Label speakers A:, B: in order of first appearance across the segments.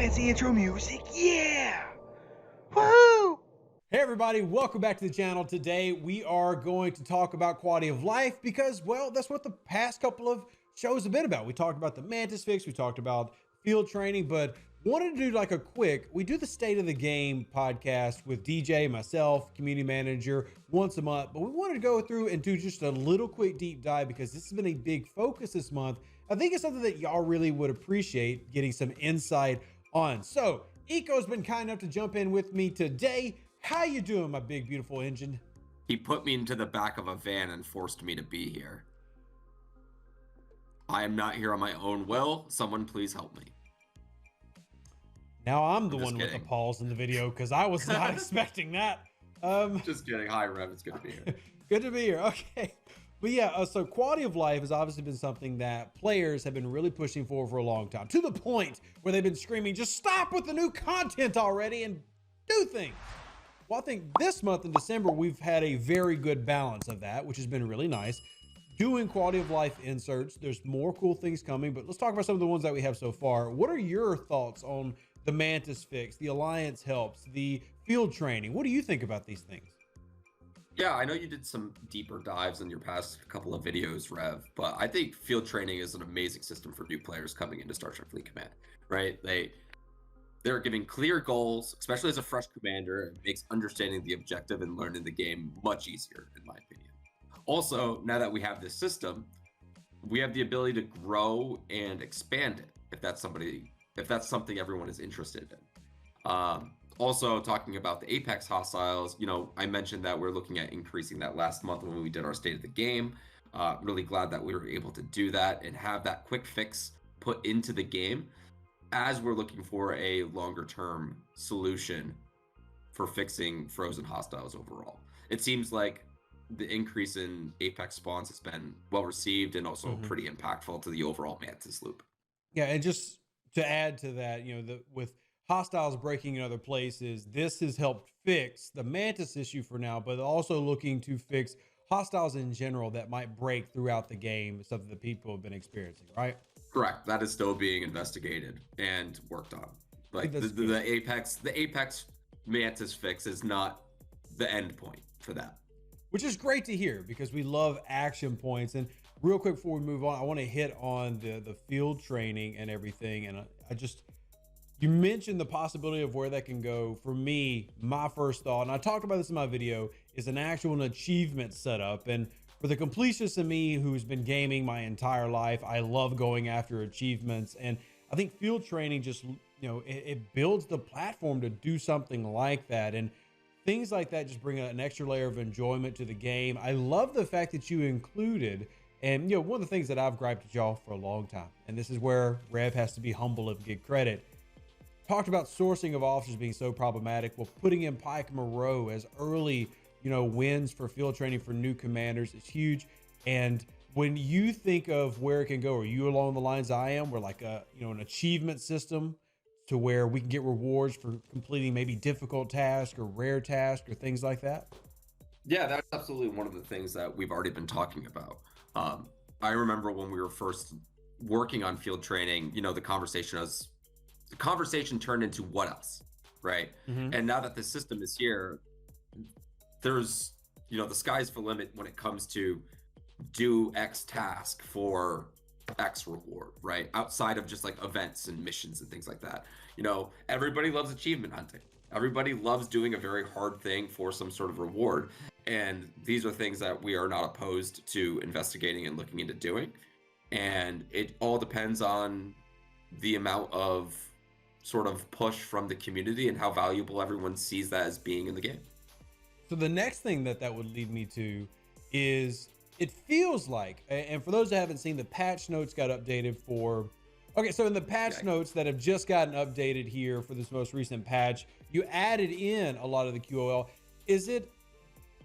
A: fancy intro music. Yeah! Woohoo!
B: Hey everybody, welcome back to the channel. Today we are going to talk about quality of life because, well, that's what the past couple of shows have been about. We talked about the Mantis Fix, we talked about field training, but wanted to do like a quick, we do the state of the game podcast with DJ, myself, community manager once a month, but we wanted to go through and do just a little quick deep dive because this has been a big focus this month. I think it's something that y'all really would appreciate getting some insight on. So Eco's been kind enough to jump in with me today. How you doing, my big, beautiful engine?
C: He put me into the back of a van and forced me to be here. I am not here on my own will. Someone please help me.
B: Now I'm the one with the pause in the video because I was not expecting that.
C: Just kidding. Hi, Rev. It's good to be here.
B: Good to be here. Okay. But yeah, so quality of life has obviously been something that players have been really pushing for a long time, to the point where they've been screaming, just stop with the new content already and do things. Well, I think this month in December, we've had a very good balance of that, which has been really nice. Doing quality of life inserts, there's more cool things coming, but let's talk about some of the ones that we have so far. What are your thoughts on the Mantis Fix, the Alliance helps, the field training? What do you think about these things?
C: Yeah, I know you did some deeper dives in your past couple of videos, Rev, but I think field training is an amazing system for new players coming into Star Trek Fleet Command, right? They're giving clear goals, especially as a fresh commander. It makes understanding the objective and learning the game much easier, in my opinion. Also, now that we have this system, we have the ability to grow and expand it if that's something everyone is interested in. Also, talking about the Apex hostiles, I mentioned that we're looking at increasing that last month when we did our state of the game. Really glad that we were able to do that and have that quick fix put into the game as we're looking for a longer term solution for fixing frozen hostiles overall. It seems like the increase in Apex spawns has been well received and also pretty impactful to the overall Mantis loop.
B: Yeah, and just to add to that, with hostiles breaking in other places, this has helped fix the Mantis issue for now, but also looking to fix hostiles in general that might break throughout the game, something that people have been experiencing, right?
C: Correct. That is still being investigated and worked on. Like the Apex Mantis Fix is not the end point for that.
B: Which is great to hear because we love action points. And real quick before we move on, I want to hit on the field training and everything. And you mentioned the possibility of where that can go. For me, my first thought, and I talked about this in my video, is an actual achievement setup. And for the completionist in me who's been gaming my entire life, I love going after achievements. And I think field training just, it builds the platform to do something like that. And things like that just bring an extra layer of enjoyment to the game. I love the fact that you included, and one of the things that I've griped at y'all for a long time, and this is where Rev has to be humble and give credit, talked about sourcing of officers being so problematic. Well, putting in Pike Moreau as early, wins for field training for new commanders is huge. And when you think of where it can go, are you along the lines I am, where like an achievement system to where we can get rewards for completing maybe difficult tasks or rare tasks or things like that?
C: Yeah, that's absolutely one of the things that we've already been talking about. I remember when we were first working on field training, the conversation turned into what else, right? And now that the system is here, there's, the sky's the limit when it comes to do X task for X reward, right? Outside of just like events and missions and things like that. Everybody loves achievement hunting. Everybody loves doing a very hard thing for some sort of reward. And these are things that we are not opposed to investigating and looking into doing. And it all depends on the amount of sort of push from the community and how valuable everyone sees that as being in the game.
B: So the next thing that would lead me to is, it feels like, and for those that haven't seen, the patch notes got updated for, okay, so in the patch notes that have just gotten updated here for this most recent patch, you added in a lot of the QOL.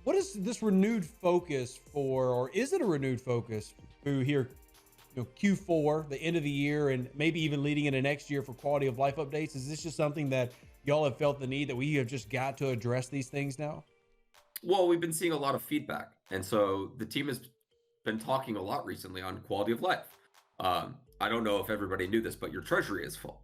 B: What is this renewed focus for, or is it a renewed focus through here, Q4, the end of the year, and maybe even leading into next year for quality of life updates? Is this just something that y'all have felt the need that we have just got to address these things now?
C: Well, we've been seeing a lot of feedback. And so the team has been talking a lot recently on quality of life. I don't know if everybody knew this, but your treasury is full.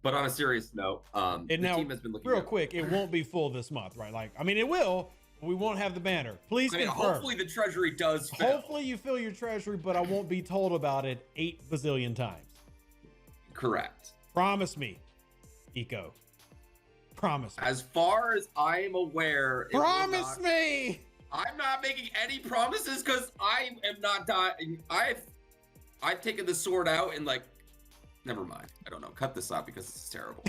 C: But on a serious note, the
B: And now,
C: team has been looking
B: real
C: good.
B: quick, it won't be full this month, right? Like, I mean, it will. But we won't have the banner. Please confirm.
C: Hopefully the treasury does fill.
B: Hopefully you fill your treasury, but I won't be told about it 8 bazillion times.
C: Correct.
B: Promise me, Eco. Promise me.
C: As far as I'm aware,
B: Promise me.
C: I'm not making any promises because I am not dying. I've taken the sword out and like, never mind. I don't know. Cut this out because this is terrible.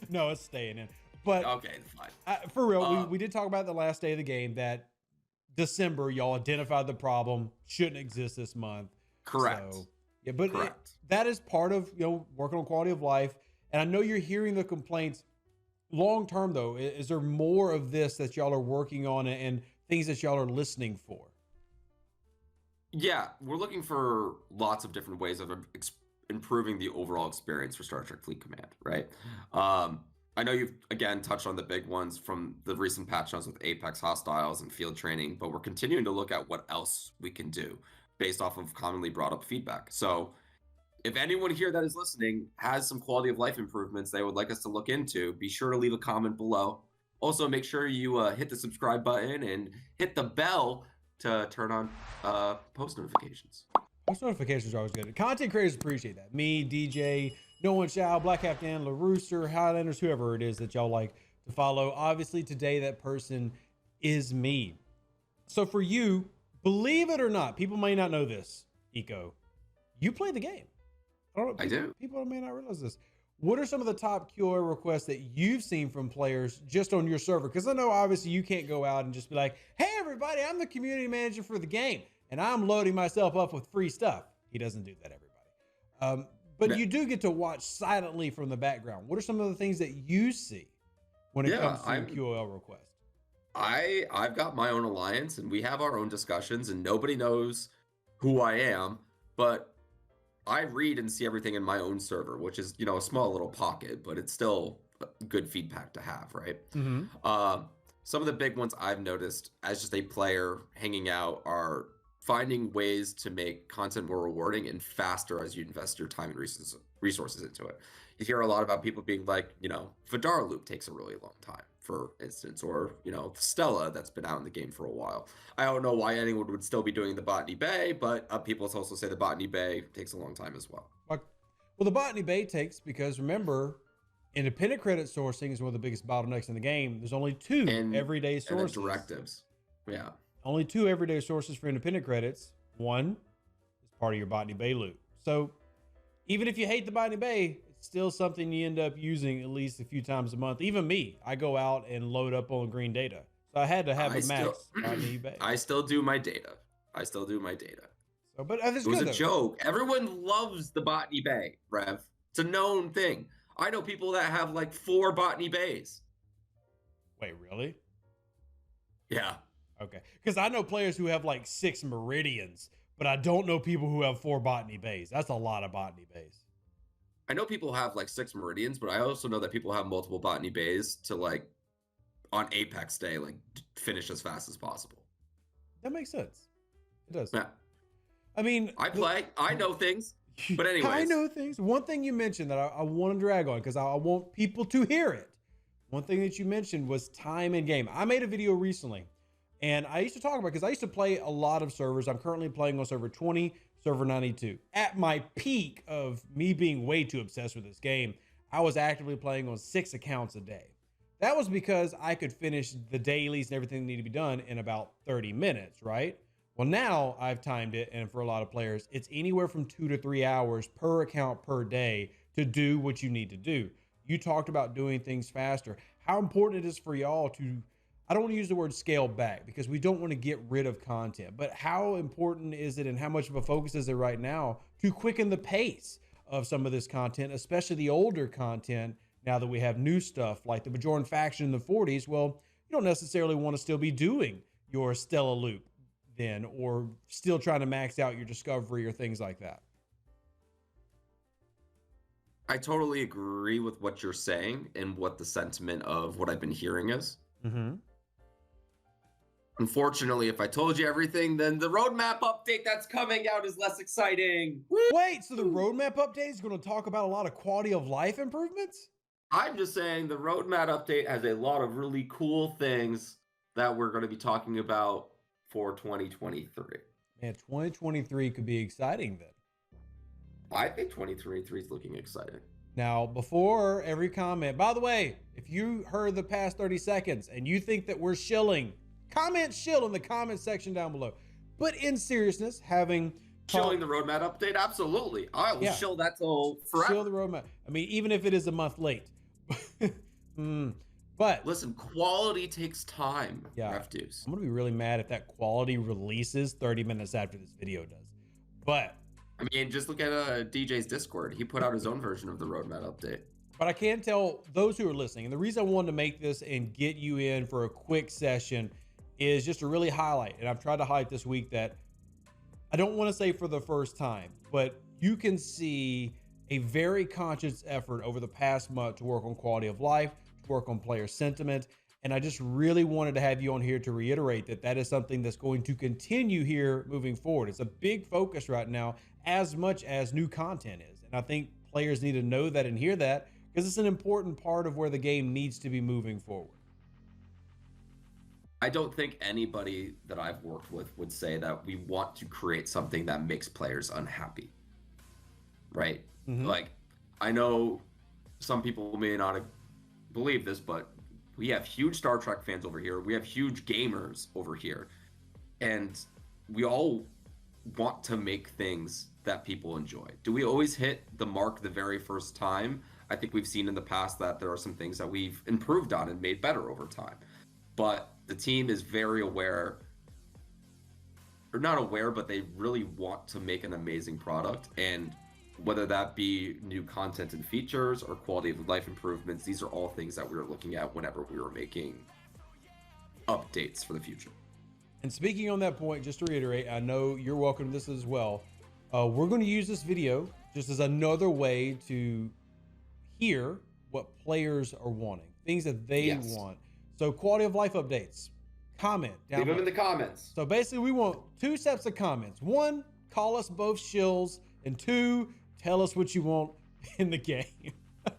B: No, it's staying in. But
C: okay, fine.
B: For real, we did talk about the last day of the game that December, y'all identified the problem, shouldn't exist this month.
C: Correct.
B: So, yeah, but that is part of, working on quality of life. And I know you're hearing the complaints. Long term, though, is there more of this that y'all are working on and things that y'all are listening for?
C: Yeah, we're looking for lots of different ways of improving the overall experience for Star Trek Fleet Command, right? I know you've, again, touched on the big ones from the recent patch notes with Apex Hostiles and field training, but we're continuing to look at what else we can do based off of commonly brought up feedback. So if anyone here that is listening has some quality of life improvements they would like us to look into, be sure to leave a comment below. Also, make sure you hit the subscribe button and hit the bell to turn on post notifications.
B: Post notifications are always good. Content creators appreciate that. Me, DJ, No One Shall, Black Captain, LaRooster, Highlanders, whoever it is that y'all like to follow. Obviously, today that person is me. So for you, believe it or not, people may not know this, Eco. You play the game. I do. People may not realize this. What are some of the top QA requests that you've seen from players just on your server? Because I know obviously you can't go out and just be like, hey, everybody, I'm the community manager for the game, and I'm loading myself up with free stuff. He doesn't do that, everybody. But you do get to watch silently from the background. What are some of the things that you see when it comes to QOL requests?
C: I've got my own alliance, and we have our own discussions, and nobody knows who I am, but I read and see everything in my own server, which is, a small little pocket, but it's still good feedback to have, right? Mm-hmm. Some of the big ones I've noticed as just a player hanging out are finding ways to make content more rewarding and faster as you invest your time and resources into it. You hear a lot about people being like, Vidar loop takes a really long time, for instance, or, Stella that's been out in the game for a while. I don't know why anyone would still be doing the Botany Bay, but people also say the Botany Bay takes a long time as well.
B: Well, the Botany Bay takes because, remember, independent credit sourcing is one of the biggest bottlenecks in the game. There's only 2 everyday sources.
C: And directives. Yeah.
B: Only 2 everyday sources for independent credits. One is part of your Botany Bay loot. So even if you hate the Botany Bay, it's still something you end up using at least a few times a month. Even me, I go out and load up on green data. So I had to have a max Botany Bay.
C: I still do my data. So,
B: but
C: it was a joke. Everyone loves the Botany Bay, Rev. It's a known thing. I know people that have like 4 Botany Bays.
B: Wait, really?
C: Yeah.
B: Okay. Because I know players who have like 6 Meridians, but I don't know people who have 4 Botany Bays. That's a lot of Botany Bays.
C: I know people have like 6 Meridians, but I also know that people have multiple Botany Bays to like on Apex Day, like finish as fast as possible.
B: That makes sense. It does.
C: Yeah.
B: I mean,
C: I know things, but anyways.
B: I know things. One thing you mentioned that I want to drag on because I want people to hear it. One thing that you mentioned was time in game. I made a video recently and I used to talk about, because I used to play a lot of servers. I'm currently playing on server 20, server 92. At my peak of me being way too obsessed with this game, I was actively playing on 6 accounts a day. That was because I could finish the dailies and everything that needed to be done in about 30 minutes, right? Well, now I've timed it, and for a lot of players, it's anywhere from 2 to 3 hours per account per day to do what you need to do. You talked about doing things faster. How important it is for y'all to, I don't want to use the word scale back because we don't want to get rid of content, but how important is it and how much of a focus is it right now to quicken the pace of some of this content, especially the older content, now that we have new stuff like the Bajoran faction in the 40s? Well, you don't necessarily want to still be doing your Stella loop then, or still trying to max out your discovery or things like that.
C: I totally agree with what you're saying and what the sentiment of what I've been hearing is. Mm-hmm. Unfortunately, if I told you everything, then the roadmap update that's coming out is less exciting. Woo!
B: Wait, so the roadmap update is going to talk about a lot of quality of life improvements?
C: I'm just saying the roadmap update has a lot of really cool things that we're going to be talking about for 2023.
B: Man, 2023 could be exciting then.
C: I think 2023 is looking exciting.
B: Now, before every comment, by the way, if you heard the past 30 seconds and you think that we're shilling, comment shill in the comment section down below. But in seriousness, having
C: Shilling the roadmap update, absolutely. I will shill that till forever.
B: Shill the roadmap. I mean, even if it is a month late. But
C: listen, quality takes time.
B: Yeah,
C: Ref Deuce.
B: I'm gonna be really mad if that quality releases 30 minutes after this video does. But
C: I mean, just look at DJ's Discord. He put out his own version of the roadmap update.
B: But I can tell those who are listening, and the reason I wanted to make this and get you in for a quick session is just to really highlight, and I've tried to highlight this week that I don't want to say for the first time, but you can see a very conscious effort over the past month to work on quality of life, to work on player sentiment. And I just really wanted to have you on here to reiterate that that is something that's going to continue here moving forward. It's a big focus right now, as much as new content is. And I think players need to know that and hear that, because it's an important part of where the game needs to be moving forward.
C: I don't think anybody that I've worked with would say that we want to create something that makes players unhappy, right?
B: Mm-hmm.
C: Like, I know some people may not believe this, but we have huge Star Trek fans over here. We have huge gamers over here. And we all want to make things that people enjoy. Do we always hit the mark the very first time? I think we've seen in the past that there are some things that we've improved on and made better over time. But the team is very aware, or not aware, but they really want to make an amazing product. And whether that be new content and features or quality of life improvements, these are all things that we were looking at whenever we were making updates for the future.
B: And speaking on that point, just to reiterate, I know you're welcome to this as well. We're going to use this video just as another way to hear what players are wanting, things that they want. So quality of life updates, comment down
C: Leave them
B: below.
C: in the comments.
B: So basically we want 2 sets of comments. 1, call us both shills, and 2, tell us what you want in the game.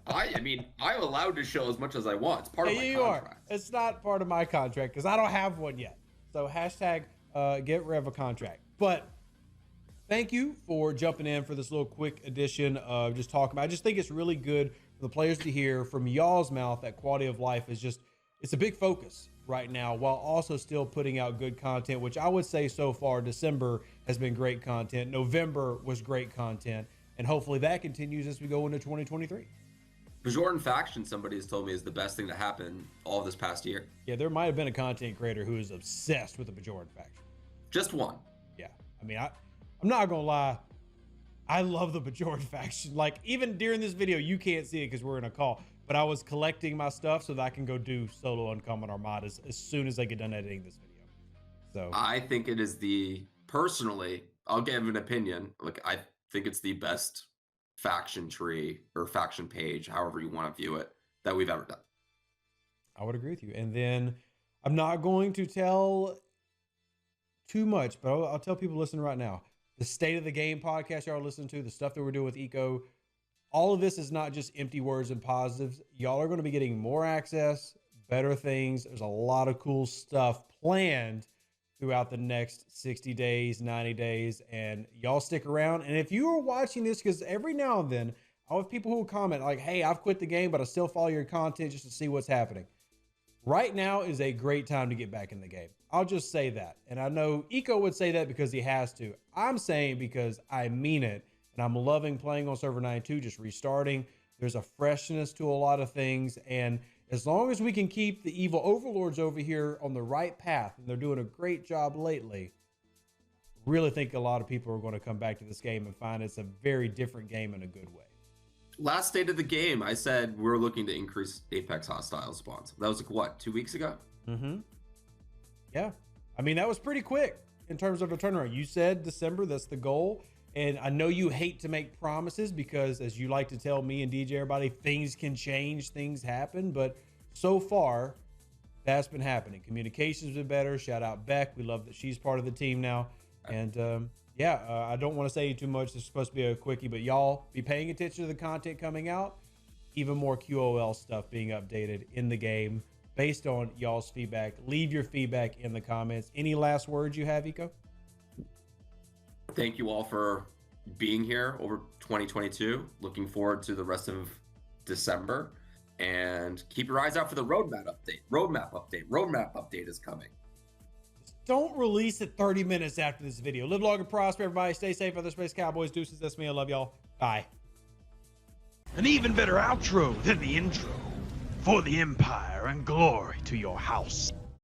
C: I mean, I'm allowed to show as much as I want. It's part of my
B: you
C: contract.
B: Are. It's not part of my contract because I don't have one yet. So hashtag get Rev a contract. But thank you for jumping in for this little quick edition of just talking about. I just think it's really good for the players to hear from y'all's mouth that quality of life is just, it's a big focus right now, while also still putting out good content, which I would say so far December has been great content. November was great content, and hopefully that continues as we go into 2023.
C: Bajoran Faction, somebody has told me, is the best thing to happen all this past year.
B: Yeah, there might have been a content creator who is obsessed with the Bajoran Faction.
C: Just one.
B: Yeah, I mean, I'm not gonna lie, I love the Bajoran Faction. Like, even during this video, you can't see it because we're in a call, but I was collecting my stuff so that I can go do solo Uncommon Armada as soon as I get done editing this video. So
C: I think it is personally, I'll give an opinion. Like, I think it's the best faction tree or faction page, however you want to view it, that we've ever done.
B: I would agree with you. And then I'm not going to tell too much, but I'll tell people listening right now, the State of the Game podcast y'all listen to, the stuff that we're doing with Eco, all of this is not just empty words and positives. Y'all are going to be getting more access, better things. There's a lot of cool stuff planned throughout the next 60 days, 90 days, and y'all stick around. And if you are watching this, because every now and then I'll have people who will comment like, hey, I've quit the game, but I still follow your content just to see what's happening. Right now is a great time to get back in the game. I'll just say that. And I know Eco would say that because he has to. I'm saying because I mean it. And I'm loving playing on server 92, just restarting. There's a freshness to a lot of things. And as long as we can keep the evil overlords over here on the right path, and they're doing a great job lately, really think a lot of people are going to come back to this game and find it's a very different game in a good way.
C: Last state of the game, I said we're looking to increase Apex hostile spawns. That was like, what, 2 weeks ago?
B: Mm-hmm. Yeah. I mean, that was pretty quick in terms of a turnaround. You said December, that's the goal. And I know you hate to make promises because, as you like to tell me and DJ everybody, things can change, things happen. But so far, that's been happening. Communication's been better. Shout out Beck. We love that she's part of the team now. And I don't want to say too much. This is supposed to be a quickie, but y'all be paying attention to the content coming out. Even more QOL stuff being updated in the game based on y'all's feedback. Leave your feedback in the comments. Any last words you have, Eco?
C: Thank you all for being here over 2022. Looking forward to the rest of December, and keep your eyes out for the roadmap update. Roadmap update is coming.
B: Don't release it 30 minutes after this video. Live long and prosper, everybody. Stay safe. Other Space Cowboys. Deuces. That's me. I love y'all. Bye.
A: An even better outro than the intro. For the Empire and glory to your house.